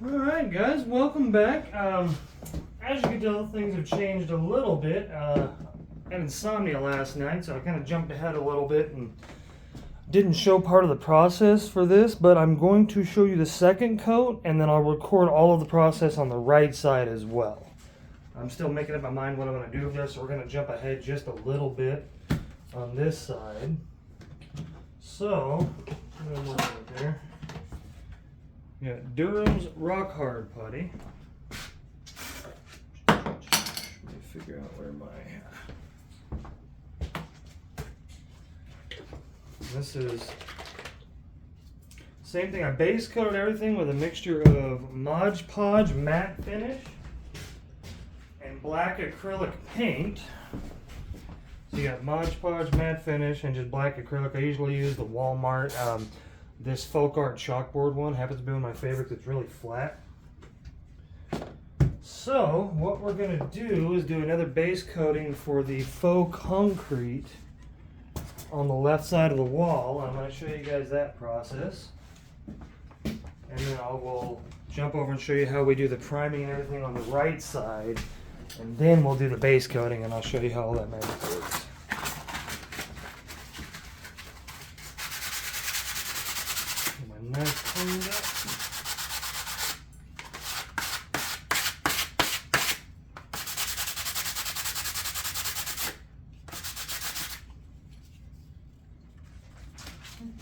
Alright guys, welcome back. As you can tell, things have changed a little bit. I had insomnia last night, so I kind of jumped ahead a little bit and didn't show part of the process for this, but I'm going to show you the second coat, and then I'll record all of the process on the right side as well. I'm still making up my mind what I'm going to do with this, so we're going to jump ahead just a little bit on this side. So, I'm going to work right there. Yeah, Durham's Rock Hard Putty. Let me figure out where my... This is... Same thing, I base coated everything with a mixture of Mod Podge matte finish and black acrylic paint. So you got Mod Podge matte finish and just black acrylic. I usually use the Walmart this folk art chalkboard one. Happens to be one of my favorites. It's really flat. So what we're going to do is do another base coating for the faux concrete on the left side of the wall. I'm going to show you guys that process. And then I will jump over and show you how we do the priming and everything on the right side. And then we'll do the base coating and I'll show you how all that magic works. Nice cleaned up.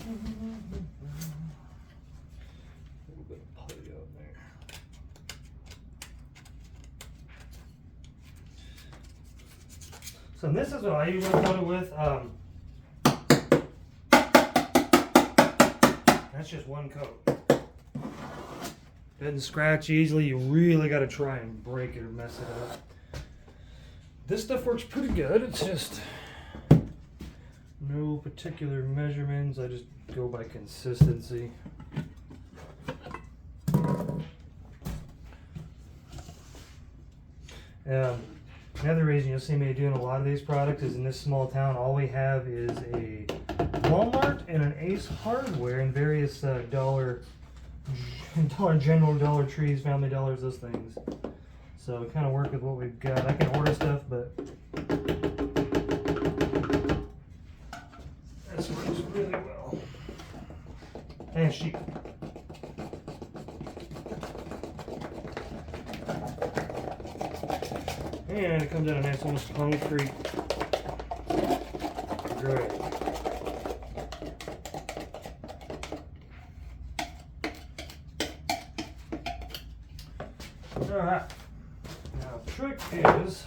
A little bit of putty out there. So this is what I usually put it with. That's just one coat. Doesn't scratch easily. You really got to try and break it or mess it up. This stuff works pretty good. It's just no particular measurements. I just go by consistency. Another reason you'll see me doing a lot of these products is in this small town, all we have is a Walmart and an Ace Hardware and various Dollar General, Dollar Trees, Family Dollars, those things. So we kind of work with what we've got. I can order stuff, but this works really well. And cheap. And it comes out a nice almost concrete gray. Alright, now the trick is,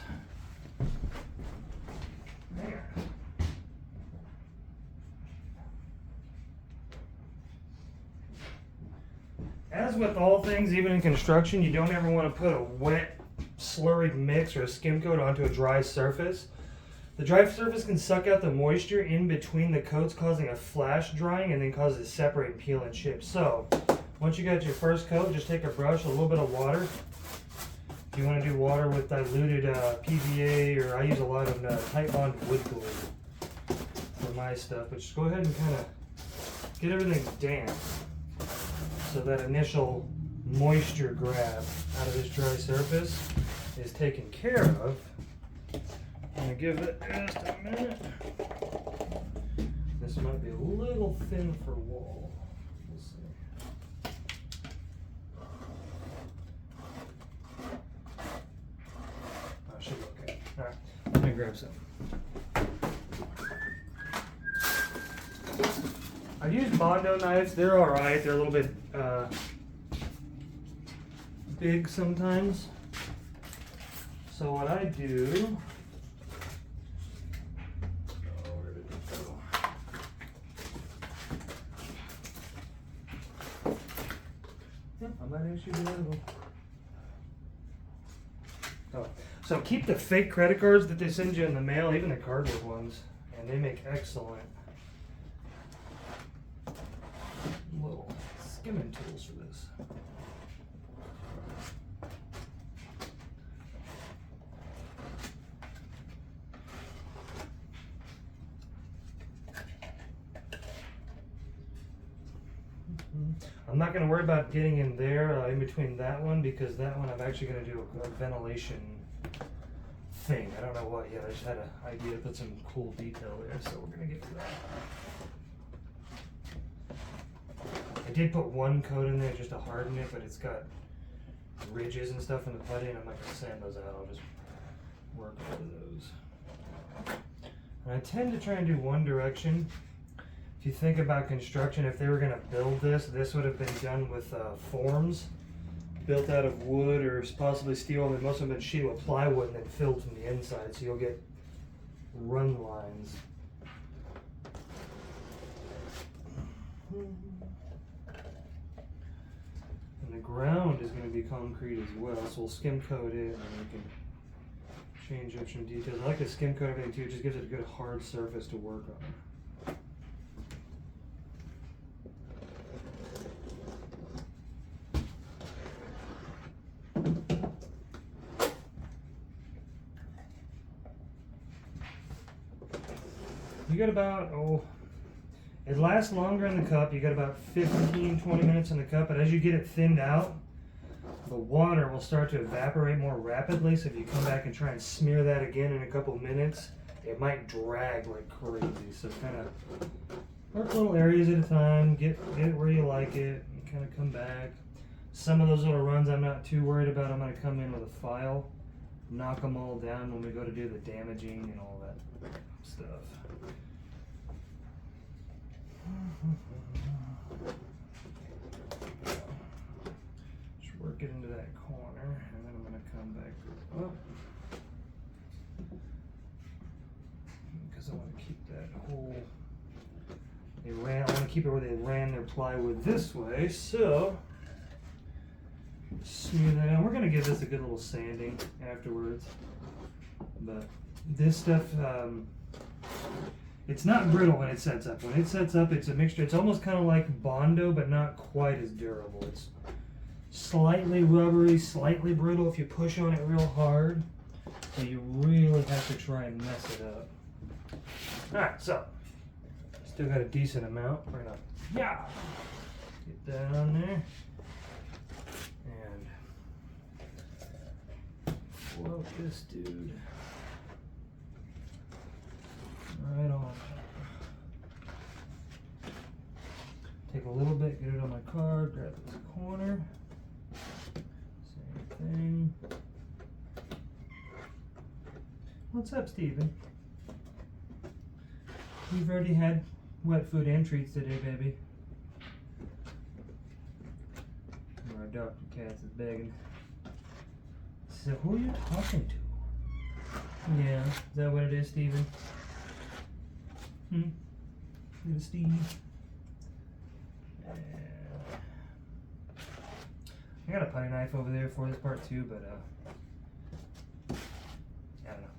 as with all things, even in construction, you don't ever want to put a wet, slurried mix or a skim coat onto a dry surface. The dry surface can suck out the moisture in between the coats, causing a flash drying and then causes it to separate and peel and chip. So, once you got your first coat, just take a brush, a little bit of water. If you want to do water with diluted PVA, or I use a lot of tight bond wood glue for my stuff, but just go ahead and kind of get everything damp so that initial moisture grab out of this dry surface is taken care of. I'm going to give it just a minute. This might be a little thin for wall. We'll see. Should be okay. Alright, let me grab some. I've used Bondo knives. They're alright. They're a little bit big sometimes. So what I do... Oh, where did it go? Yeah, I might actually do that one. Oh. So keep the fake credit cards that they send you in the mail, even the cardboard ones, and they make excellent little skimming tools for this. I'm not going to worry about getting in there in between that one, because that one I'm actually going to do a ventilation thing. I don't know what yet. I just had an idea to put some cool detail there, so we're going to get to that. I did put one coat in there just to harden it, but it's got ridges and stuff in the putty, and I'm not going to sand those out. I'll just work over those. And I tend to try and do one direction. If you think about construction, if they were going to build this, this would have been done with forms built out of wood or possibly steel, and most of them have been sheeted with plywood and then filled from the inside, so you'll get run lines. And the ground is going to be concrete as well, so we'll skim coat it and we can change up some details. I like to skim coat everything too, it just gives it a good hard surface to work on. You got about, it lasts longer in the cup. You got about 15, 20 minutes in the cup, but as you get it thinned out, the water will start to evaporate more rapidly. So if you come back and try and smear that again in a couple minutes, it might drag like crazy. So kind of work little areas at a time, get it where you like it, and kind of come back. Some of those little runs I'm not too worried about. I'm going to come in with a file, knock them all down when we go to do the damaging and all that stuff. Just work it into that corner, and then I'm going to come back up because I want to keep that whole. I want to keep it where they ran their plywood this way, so smear that out. We're going to give this a good little sanding afterwards, but this stuff. It's not brittle when it sets up. When it sets up, it's a mixture. It's almost kind of like Bondo, but not quite as durable. It's slightly rubbery, slightly brittle if you push on it real hard. So you really have to try and mess it up. Alright, so still got a decent amount. We're gonna get that on there. And float this dude right on. Take a little bit, get it on my card, grab this corner. Same thing. What's up, Steven? We've already had wet food and treats today, baby. Our Dr. Katz is begging. So who are you talking to? Yeah, is that what it is, Steven? Little Steve. I got a putty knife over there for this part too, but I don't know.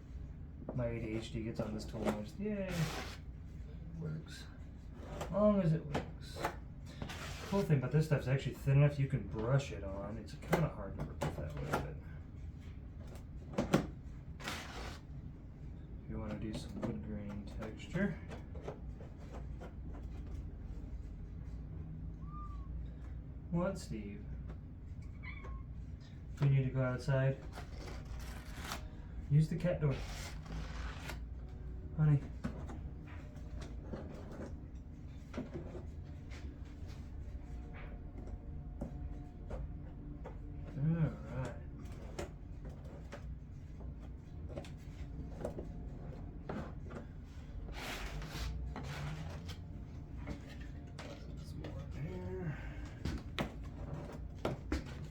My ADHD gets on this tool and I just, yay, works. As long as it works. Cool thing about this stuff is actually thin enough you can brush it on. It's kind of hard to work with that way, but if you want to do some wood grain texture. What, Steve? You need to go outside. Use the cat door. Honey. Alright.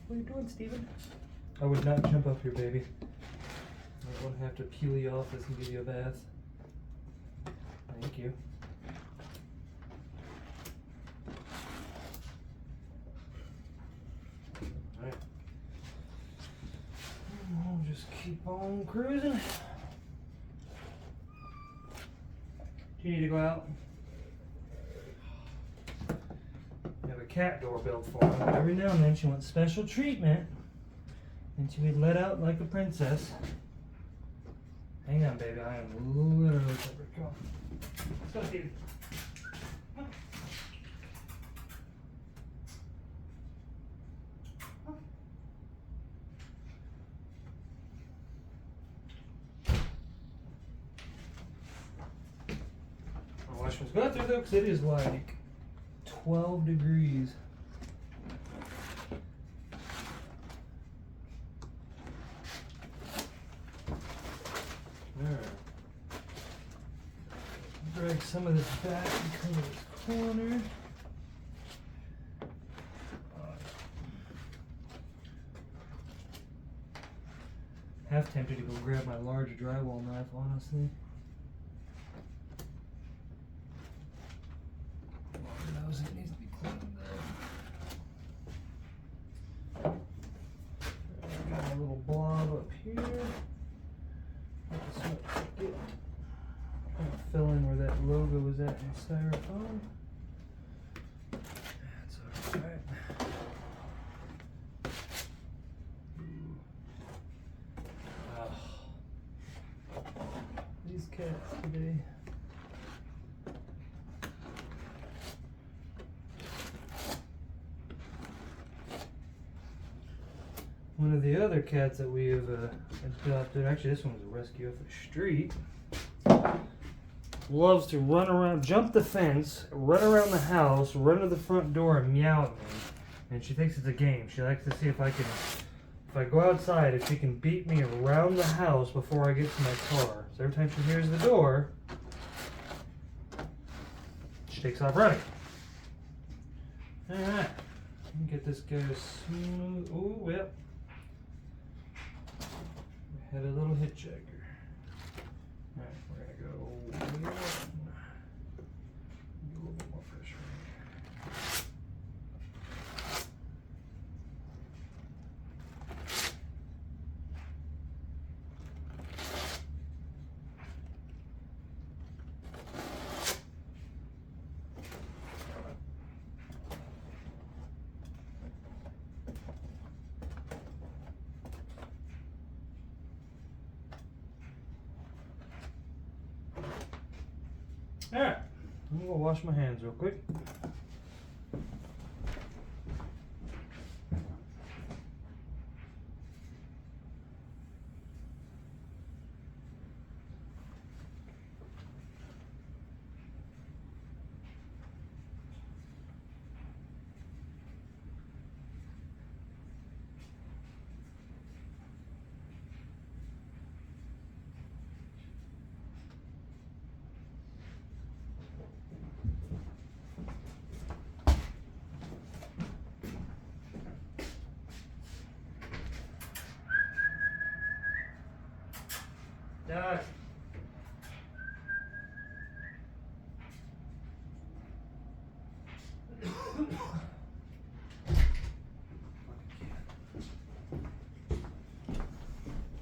What are you doing, Steven? I would not jump up here, baby. I won't have to peel you off this and give you a bath. Thank you. Alright. We'll just keep on cruising. Do you need to go out? We have a cat door built for her, but every now and then she wants special treatment. And she would let out like a princess. Hang on, baby. I am literally over. Come on. Let's go, Steve. Let's go out there though, because it is like 12 degrees. Alright. Drag some of this back because of this corner. Half tempted to go grab my large drywall knife, honestly. Lord knows it needs to be cleaned up. Got a little blob up here. Just trying to fill in where that logo was at in styrofoam. That's alright. These cats today. One of the other cats that we have adopted, actually this one was a rescue off the street, loves to run around, jump the fence, run around the house, run to the front door and meow at me. And she thinks it's a game. She likes to see if I go outside, if she can beat me around the house before I get to my car. So every time she hears the door, she takes off running. Alright. Get this guy smooth. Oh, yep. Had a little hitchhiker. Alright, we're gonna go here. Do a little bit more pressure. Alright, I'm gonna go wash my hands real quick. Done.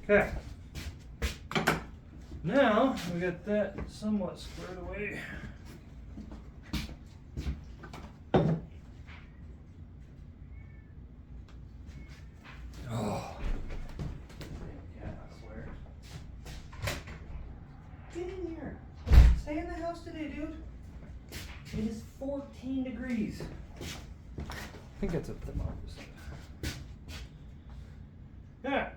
Okay. Now we got that somewhat squared away. Oh. Yeah, I swear. Get in here. Stay in the house today, dude. It is 14 degrees. I think that's a thermometer. Yeah.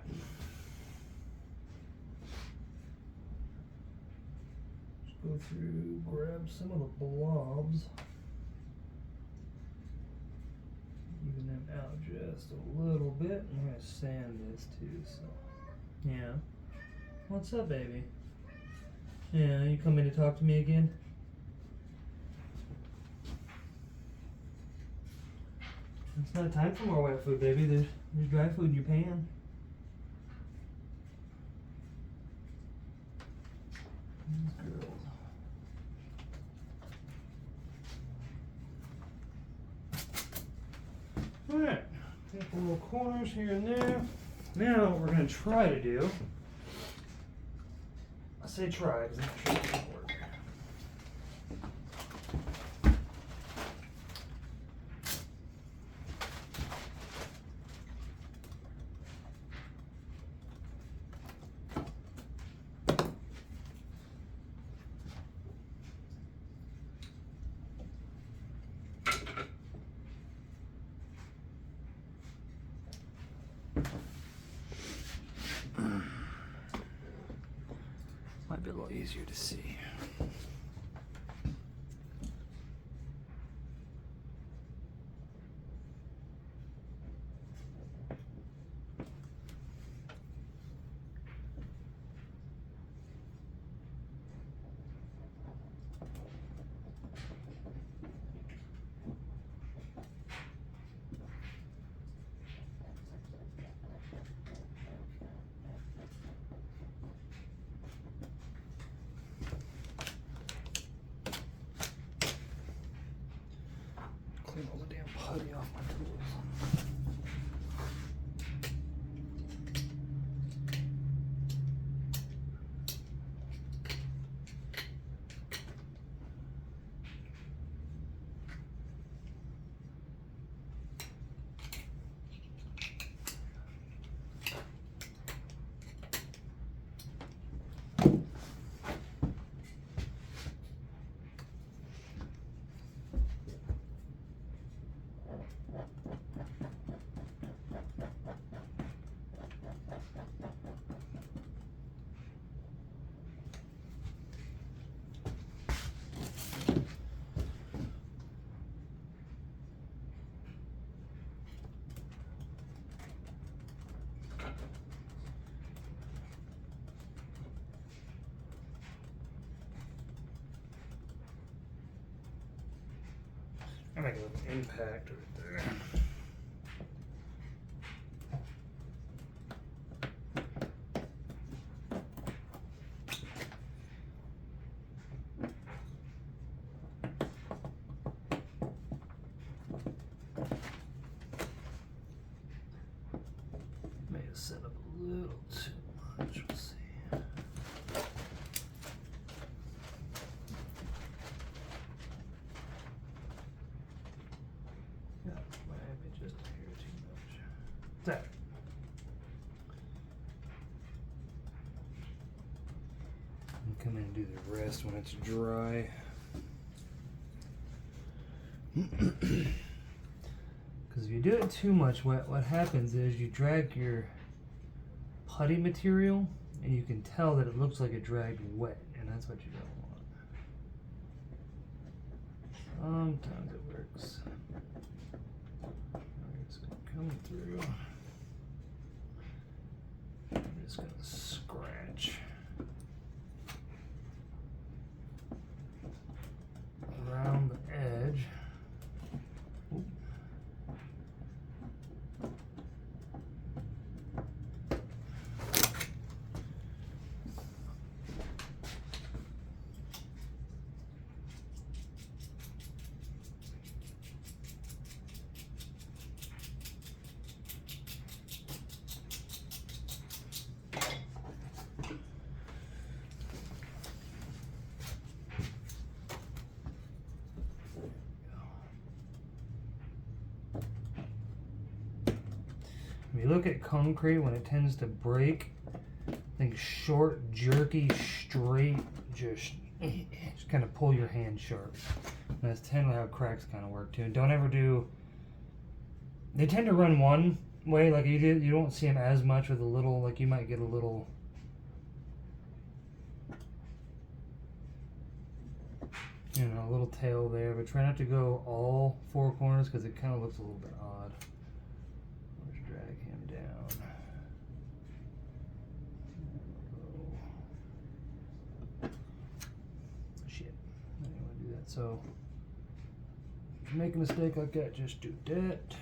Just go through, grab some of the blobs. Even them out just a little bit. I'm gonna sand this too, so. Yeah. What's up, baby? Yeah, you coming to talk to me again? It's not time for more wet food, baby. There's dry food in your pan. These girls. Alright, got the little corners here and there. Now what we're going to try to do, I say try because I'm not sure it's going to work. Might be a little easier to see. I'm making an impact right there. May have set up a little too much. We'll see. Yeah, maybe just a hair too much. There. And come in and do the rest when it's dry. Because if you do it too much wet, what happens is you drag your putty material and you can tell that it looks like it dragged wet, and that's what you don't want. Sometimes it works. It's coming through. I'm just going to scratch around the edge. Oop. If you look at concrete, when it tends to break, think short, jerky, straight, just kind of pull your hand sharp. And that's tend to how cracks kind of work too. And don't ever do, they tend to run one way, like you don't see them as much with a little, like you might get a little, you know, a little tail there, but try not to go all four corners because it kind of looks a little bit odd. Let's drag him down. Shit, I didn't want to do that. So, if you make a mistake like that, just do that.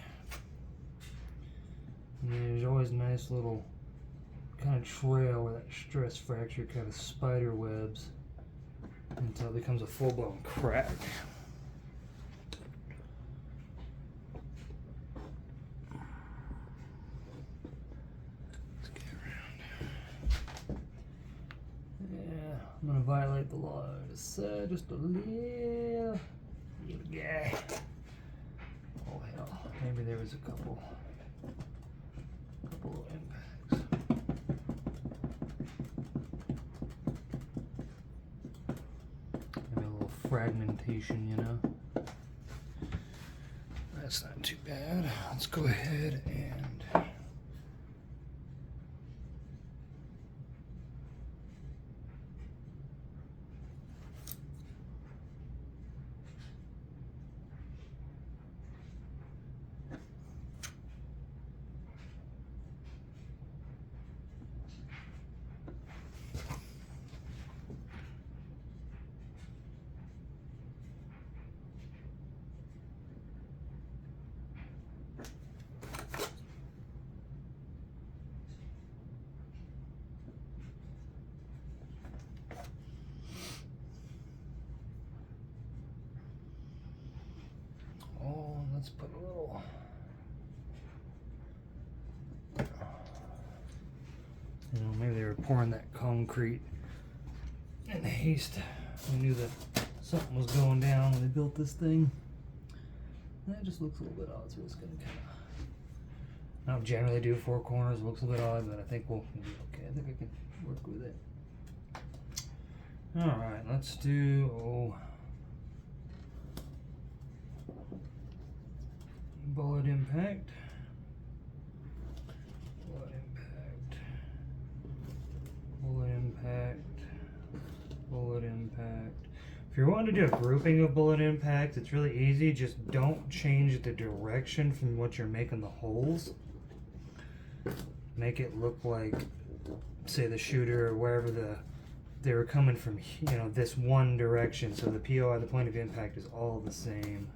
And then there's always a nice little kind of trail where that stress fracture kind of spider webs until it becomes a full-blown crack. Let's get around. Yeah, I'm gonna violate the law just a little guy. Oh hell, maybe there was a couple of impacts. Fragmentation, you know. That's not too bad. Let's go ahead and let's put a little, you know, maybe they were pouring that concrete in haste. They knew that something was going down when they built this thing. That just looks a little bit odd, so it's gonna kind of, I don't generally do four corners, it looks a bit odd, but I think we'll be okay. I think I can work with it. All right, let's do, bullet impact, bullet impact, bullet impact, bullet impact. If you're wanting to do a grouping of bullet impacts, it's really easy. Just don't change the direction from what you're making the holes. Make it look like, say, the shooter or wherever they were coming from, you know, this one direction. So the POI, the point of impact, is all the same.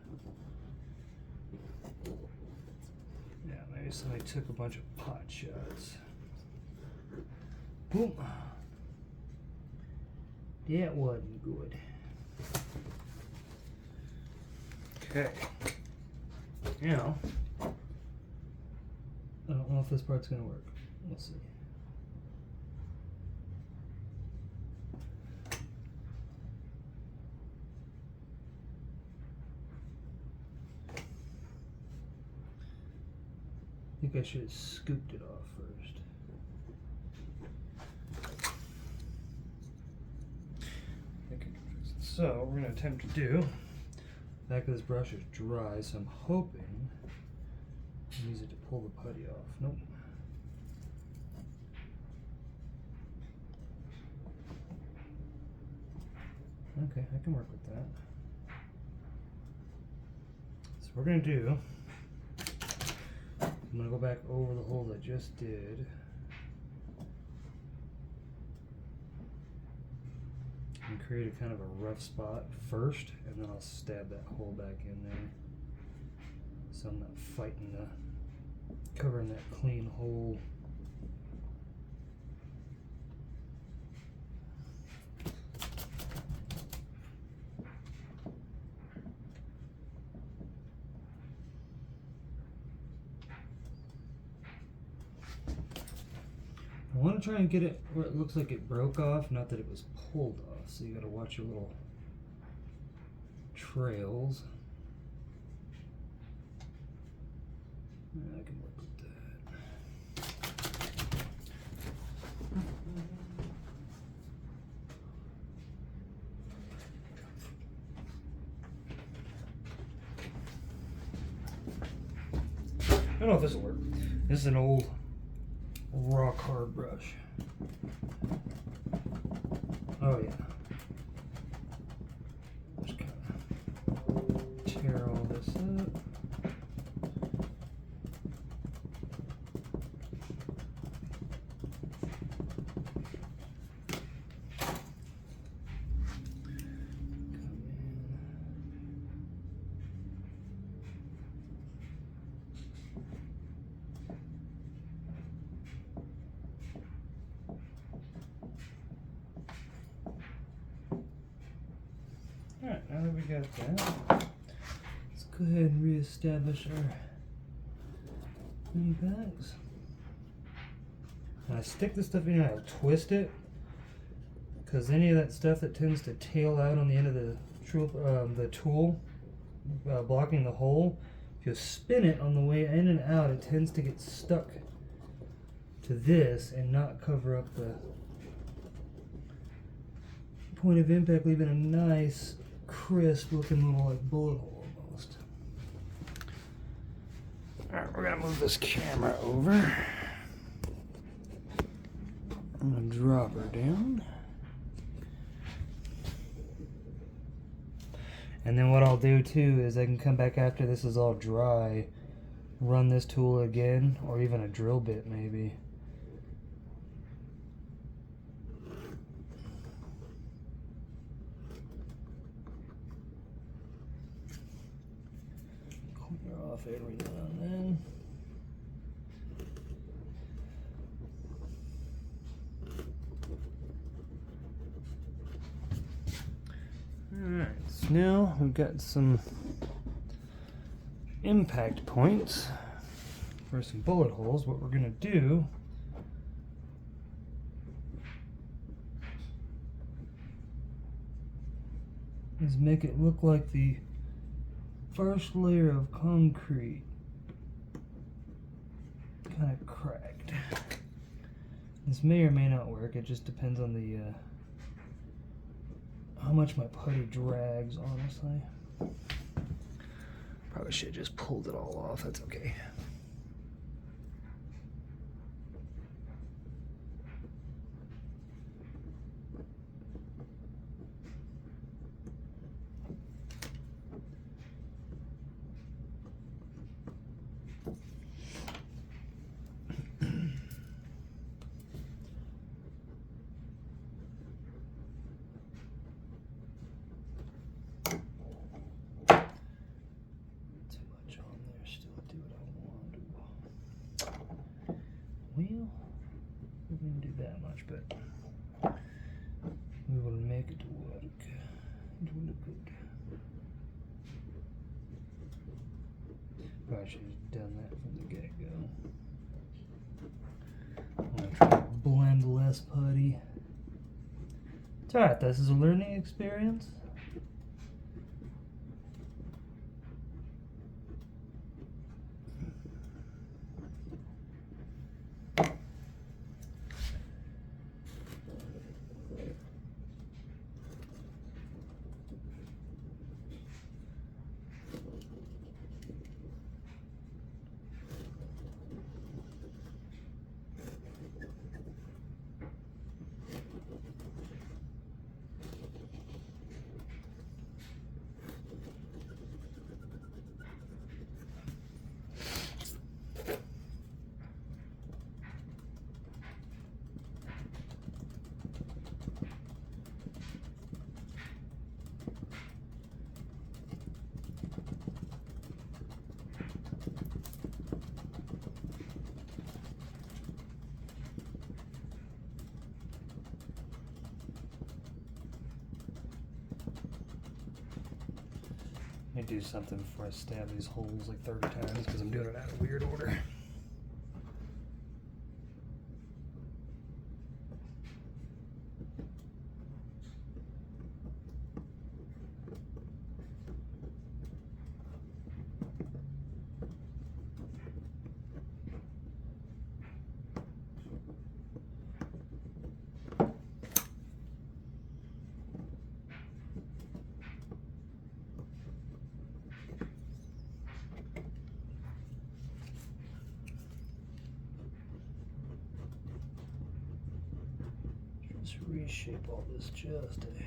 somebody took a bunch of pot shots. Boom. That wasn't good. Okay. Now, I don't know if this part's gonna work. We'll see. I think I should have scooped it off first. So, what we're going to attempt to do, the back of this brush is dry, so I'm hoping I use it to pull the putty off. Nope. Okay, I can work with that. So we're going to do, I'm going to go back over the holes I just did. And create a kind of a rough spot first, and then I'll stab that hole back in there. So I'm not fighting covering that clean hole. I want to try and get it where it looks like it broke off, not that it was pulled off. So you got to watch your little trails. I can work with that. I don't know if this will work. This is an old rock hard brush. Oh yeah. Just kind of tear all this up. Alright, now that we got that, let's go ahead and reestablish our mini bags. And I stick this stuff in here, I'll twist it, because any of that stuff that tends to tail out on the end of the tool, blocking the hole, if you spin it on the way in and out, it tends to get stuck to this and not cover up the point of impact, leaving a nice crisp looking little like bullet hole almost. Alright, we're gonna move this camera over. I'm gonna drop her down. And then what I'll do too is I can come back after this is all dry, run this tool again, or even a drill bit maybe. Off every now and then. Alright, so now we've got some impact points for some bullet holes. What we're going to do is make it look like the first layer of concrete kind of cracked. This may or may not work. It just depends on the how much my putty drags, honestly. Probably should have just pulled it all off. That's okay. Too much on there, still do what I want. Well, we didn't do that much, but we will make it work. It will look good. Probably should have done that from the get-go. I'm gonna try to blend less putty. It's alright, this is a learning experience. Let me do something before I stab these holes like 30 times because I'm doing it out of weird order. Just reshape all this just a hair.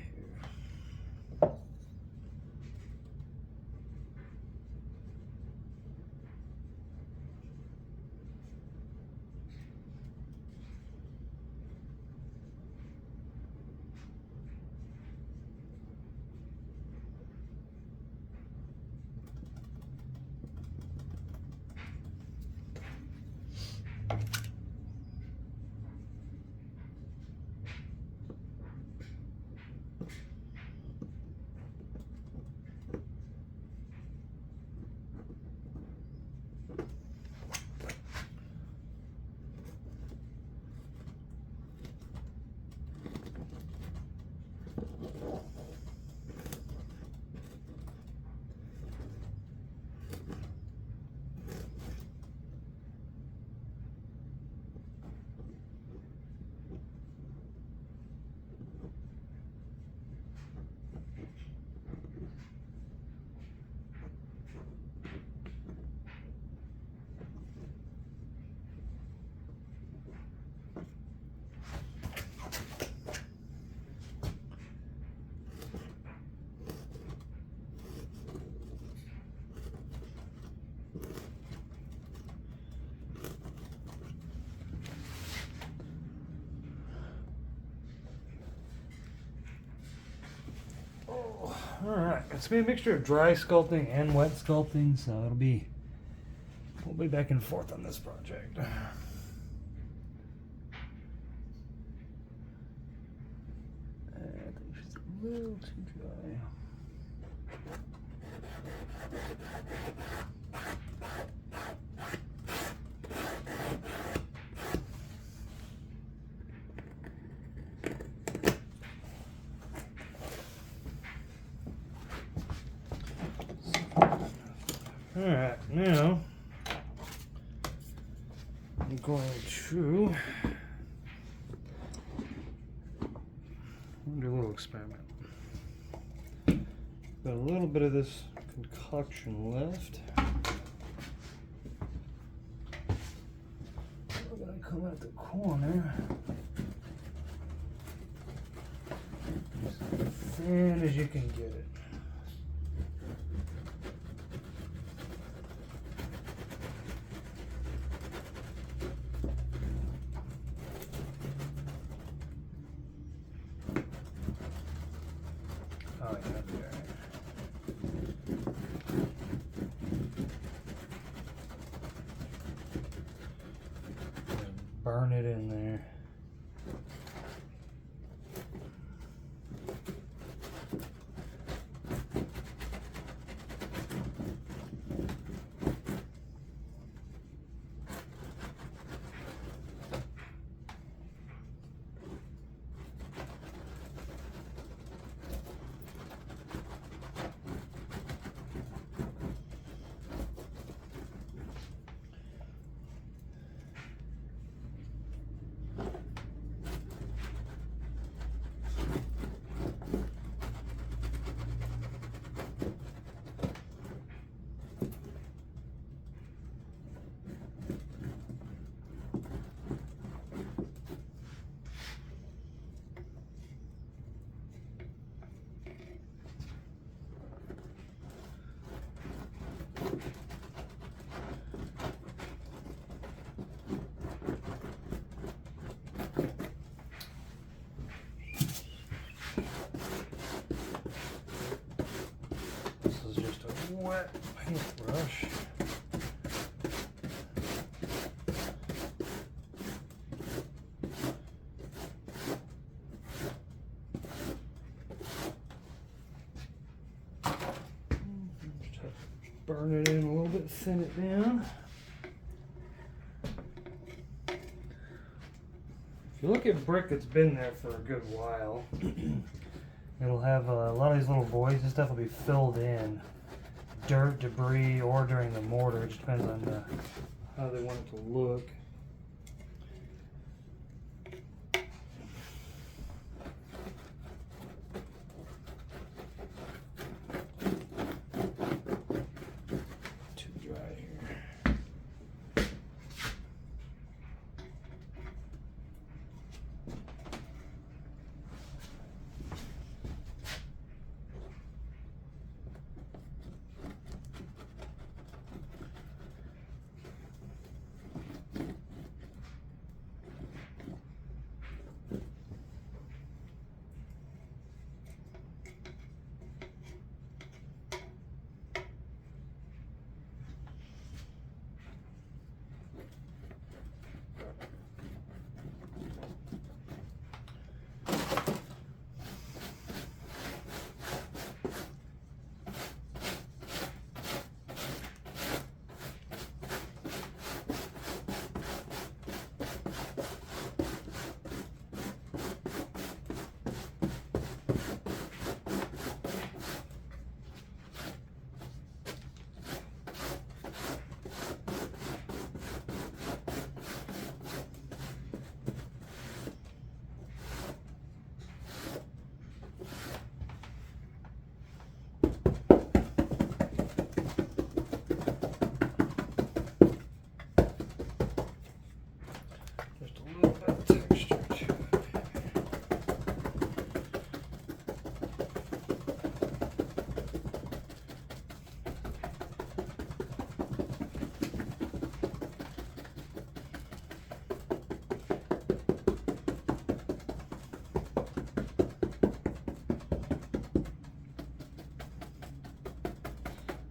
Alright, it's gonna be a mixture of dry sculpting and wet sculpting, so we'll be back and forth on this project. I think she's a little too dry. Alright, now I'm going to do a little experiment. Got a little bit of this concoction left. We're going to come at the corner as thin as you can get it. Oh, yeah, that'd be all right. burn it in there. Wet paintbrush. Burn it in a little bit, thin it down. If you look at brick that's been there for a good while, it'll have a lot of these little voids. This stuff will be filled in. Dirt, debris, or during the mortar. It just depends on how they want it to look. Too dry here.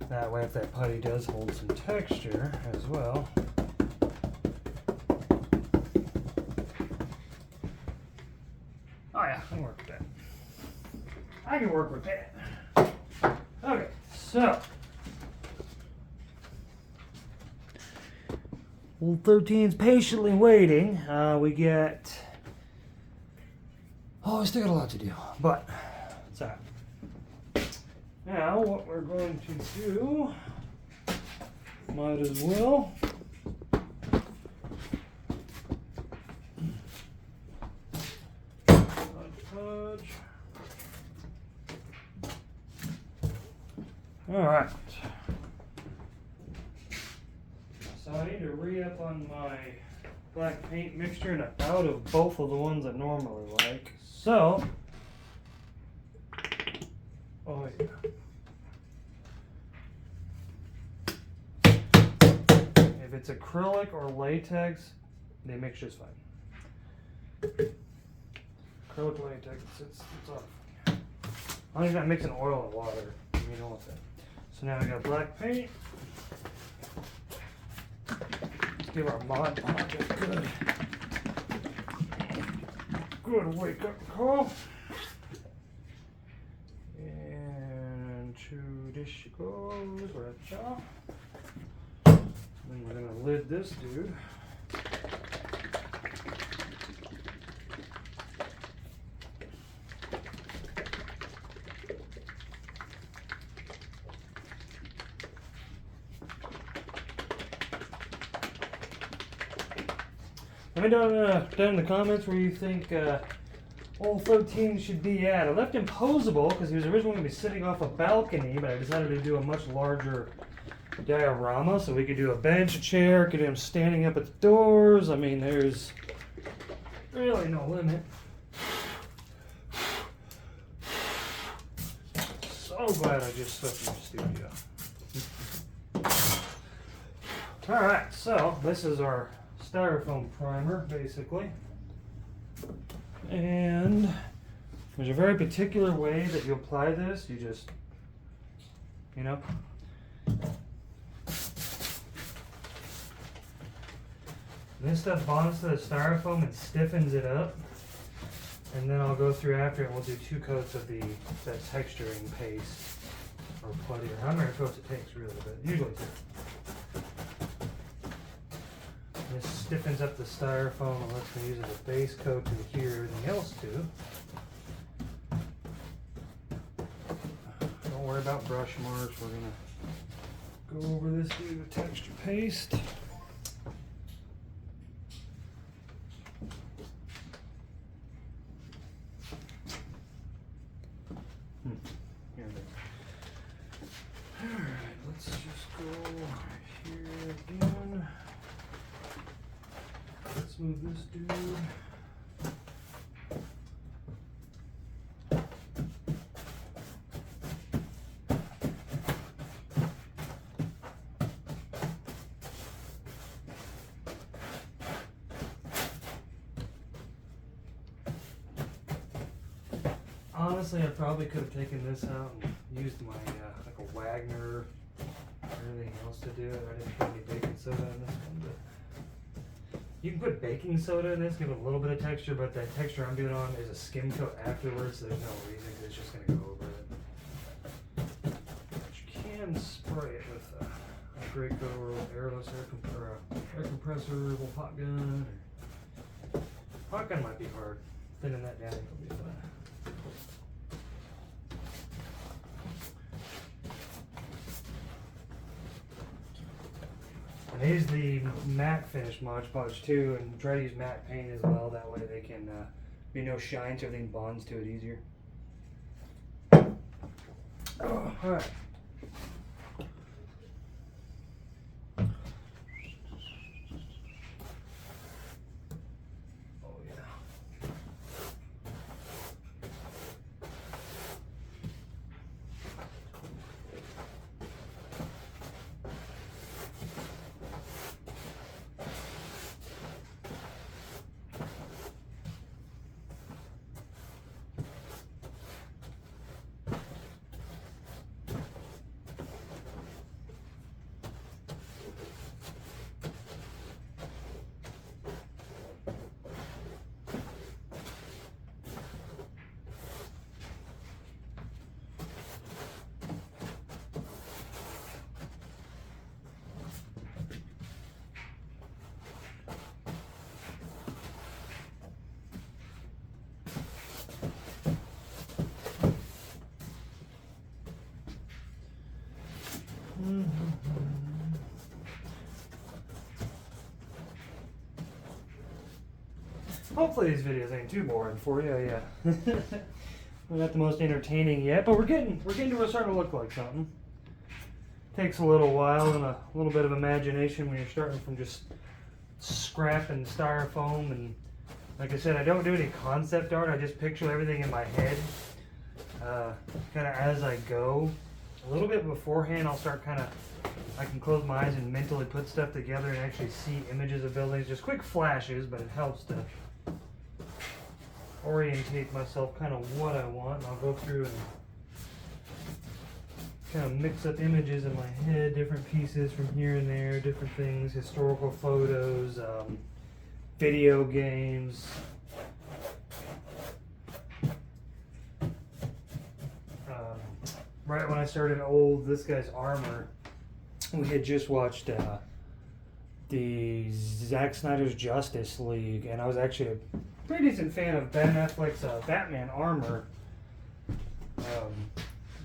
That way, if that putty does hold some texture as well. Oh yeah, I can work with that. I can work with that. Okay, so. Little 13's patiently waiting. We get. Oh, we still got a lot to do, but it's all right. Now, what we're going to do, might as well, fudge. All right. So I need to re-up on my black paint mixture, and I'm out of both of the ones I normally like. So, oh yeah. If it's acrylic or latex, they mix just fine. Acrylic, latex, it's off. As long as you're not mixing oil and water, you know what's that. So now we got black paint. Let's give our Mod Podge a good good wake-up call. And to this goes right there. Then we're gonna lid this dude. Let me know down in the comments where you think old 13 should be at. I left him posable because he was originally going to be sitting off a balcony, but I decided to do a much larger diorama so we could do a bench, a chair, could do him standing up at the doors. I mean, there's really no limit. So glad I just stepped in the studio. Alright, so this is our styrofoam primer, basically. And there's a very particular way that you apply this. You just, you know, this stuff bonds to the styrofoam and stiffens it up. And then I'll go through after it and we'll do 2 coats of that texturing paste. Or putty, or how many coats it takes really, but usually 2. This stiffens up the styrofoam and lets me use it as a base coat to adhere everything else to. Don't worry about brush marks. We're going to go over this with texture paste. Alright, let's just go here again. Let's move this dude. Honestly, I probably could have taken this out and used my like a Wagner or anything else to do it. I didn't put any baking soda in this one, but you can put baking soda in this, give it a little bit of texture, but that texture I'm doing on is a skim coat afterwards, so there's no reason because it's just going to go over it. But you can spray it with a Graco or airless air compressor, little hot gun. Hot gun might be hard. Thinning that down will be fine. And I use the matte finish Mod Podge too, and try to use matte paint as well. That way they can be no shine, so everything bonds to it easier. Oh, all right. Hopefully these videos ain't too boring for you. Yeah, we're not the most entertaining yet, but we're getting to where it's starting to look like something. Takes a little while and a little bit of imagination when you're starting from just scrap and styrofoam. And like I said, I don't do any concept art. I just picture everything in my head, kind of as I go. A little bit beforehand, I'll start I can close my eyes and mentally put stuff together and actually see images of buildings. Just quick flashes, but it helps to orientate myself kind of what I want. And I'll go through and kind of mix up images in my head, different pieces from here and there, different things, historical photos, video games, right when I started this guy's Armor, we had just watched the Zack Snyder's Justice League, and I was actually a pretty decent fan of Ben Affleck's Batman Armor.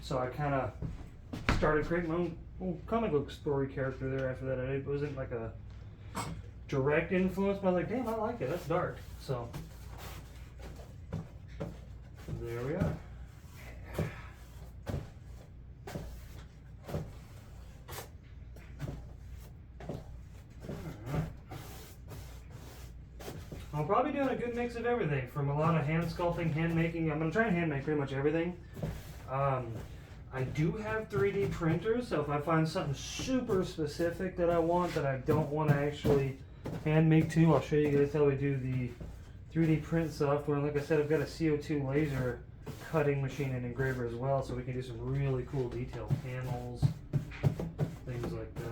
So I kind of started creating my own little comic book story character there after that. It wasn't like a direct influence, but I was like, damn, I like it. That's dark. So there we are. I'm probably doing a good mix of everything, from a lot of hand sculpting, hand making. I'm going to try and hand make pretty much everything. I do have 3D printers, so if I find something super specific that I want that I don't want to actually hand make too, I'll show you guys how we do the 3D print software. And like I said, I've got a CO2 laser cutting machine and engraver as well, so we can do some really cool detailed panels, things like that.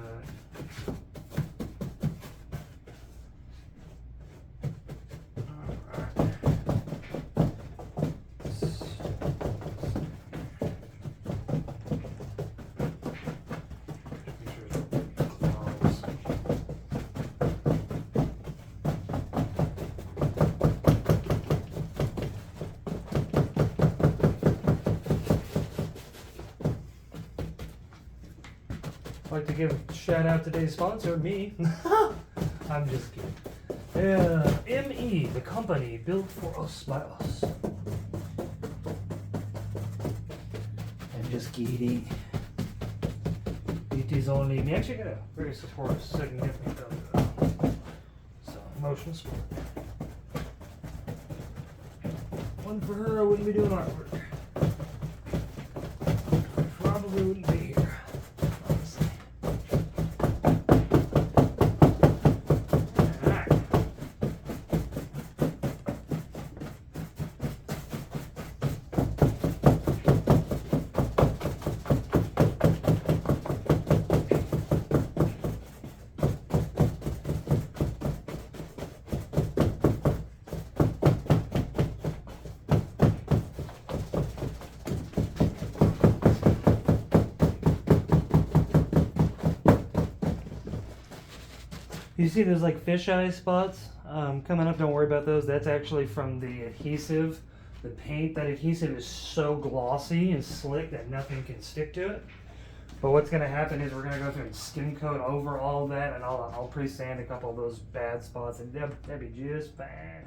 I'd like to give a shout out to today's sponsor, me. I'm just kidding. ME, the company built for us by us. I'm just kidding. It is only me. Actually, I got a very supportive second gift me. So, emotional support. One for her, I wouldn't be doing artwork. Probably wouldn't be here. You see those like fisheye spots coming up? Don't worry about those. That's actually from the adhesive. The paint, that adhesive is so glossy and slick that nothing can stick to it. But what's going to happen is we're going to go through and skim coat over all of that, and I'll pre-sand a couple of those bad spots, and that'd be just fine.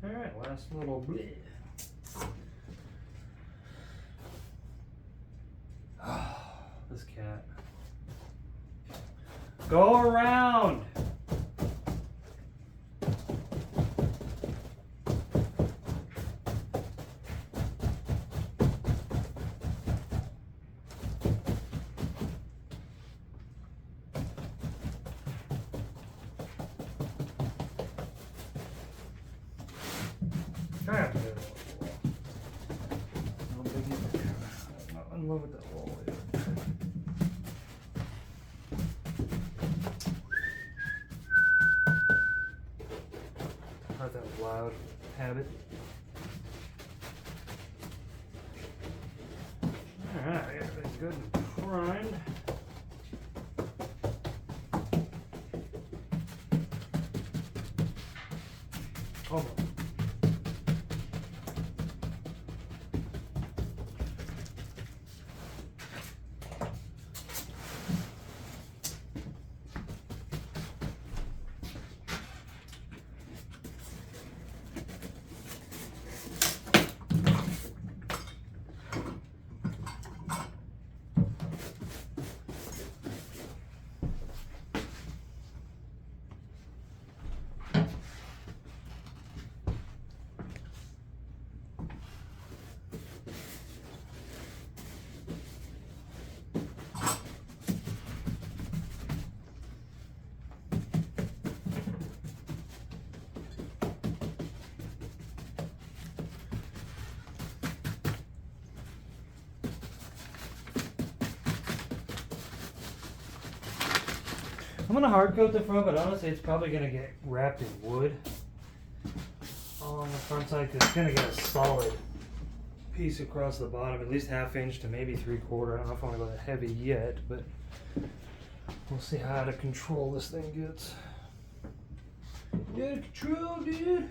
All right, last little bit. Oh, this cat. Go around. Try not to do it. I'm in love with that wall. Not that loud habit. Alright, everything's good and primed. Almost. I'm gonna hard coat the front, but honestly it's probably gonna get wrapped in wood on the front side because it's gonna get a solid piece across the bottom, at least 1/2 inch to maybe 3/4. I don't know if I want to go that heavy yet, but we'll see how out of control this thing gets. Get control, dude.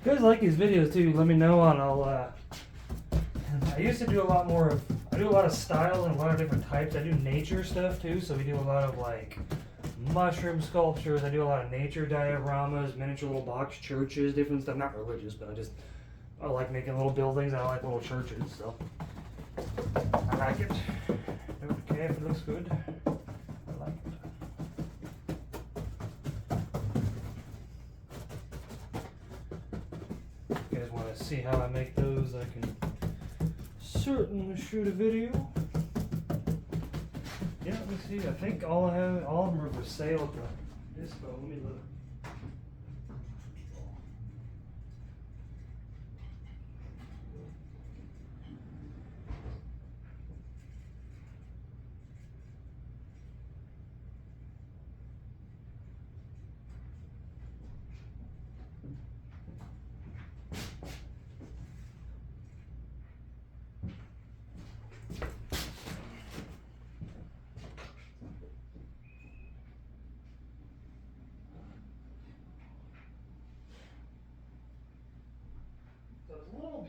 If you guys like these videos too, let me know and I used to do a lot more of, I do a lot of styles and a lot of different types. I do nature stuff too, so we do a lot of like mushroom sculptures. I do a lot of nature dioramas, miniature little box churches, different stuff. Not religious, but I like making little buildings and I like little churches, so I like it. Don't care if it looks good. I like it. If you guys want to see how I make those, I can certainly shoot a video. Yeah, let me see. I think all of them are for sale at the dispo. Let me look.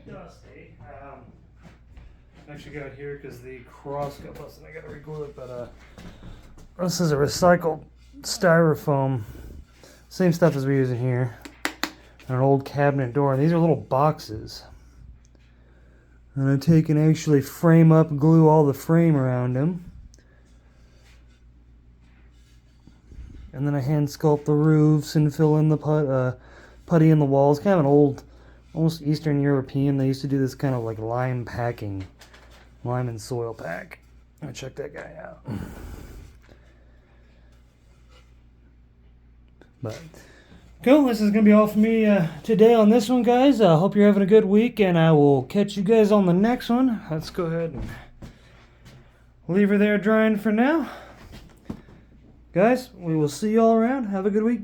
Dusty. Actually got here because the cross got busted. I got to reglue it, but this is a recycled styrofoam, same stuff as we're using here. An old cabinet door. These are little boxes, and I take and actually frame up, glue all the frame around them, and then I hand sculpt the roofs and fill in the putty in the walls. Kind of an old, almost Eastern European. They used to do this kind of like lime packing, lime and soil pack. I'm gonna check that guy out. But cool, this is gonna be all for me today on this one, guys. I hope you're having a good week, and I will catch you guys on the next one. Let's go ahead and leave her there drying for now. Guys, we will see you all around. Have a good week.